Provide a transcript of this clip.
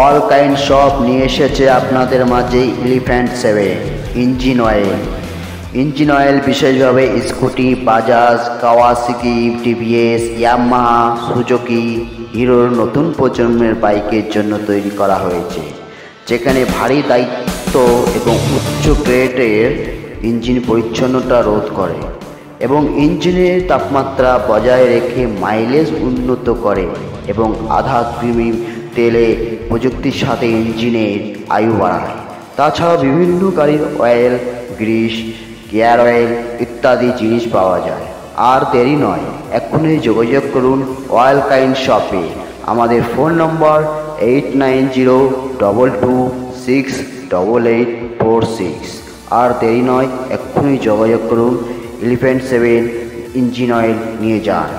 All kind shop নিয়ে এসেছে আপনাদের মাঝে elephant 7 engine oil. Engine oil বিশেষভাবে scooty, Bajaj, Kawasaki, TVS, Yamaha, Suzuki, হিরোর নতুন প্রজন্মের বাইকের জন্য তৈরি করা হয়েছে, যেখানে ভারী দায়িত্ব এবং উচ্চ গ্রেডের ইঞ্জিন পরিচ্ছন্নতা রোধ করে এবং ইঞ্জিনের তাপমাত্রা বজায় রেখে মাইলেজ উন্নত করে এবং আধা কৃত্রিম তেলে প্রযুক্তির সাথে ইঞ্জিনের আয়ু বাড়ায়। তাছাড়াও বিভিন্ন গাড়ির অয়েল, গ্রিস, গিয়ার অয়েল ইত্যাদি জিনিস পাওয়া যায়। আর দেরি নয়, এক্ষুনি যোগাযোগ করুন অয়েল কাইন্ড শপে। আমাদের ফোন নম্বর 8902268846। আর দেরি নয়, এক্ষুনি যোগাযোগ করুন এলিফ্যান্ট 7 ইঞ্জিন অয়েল নিয়ে যান।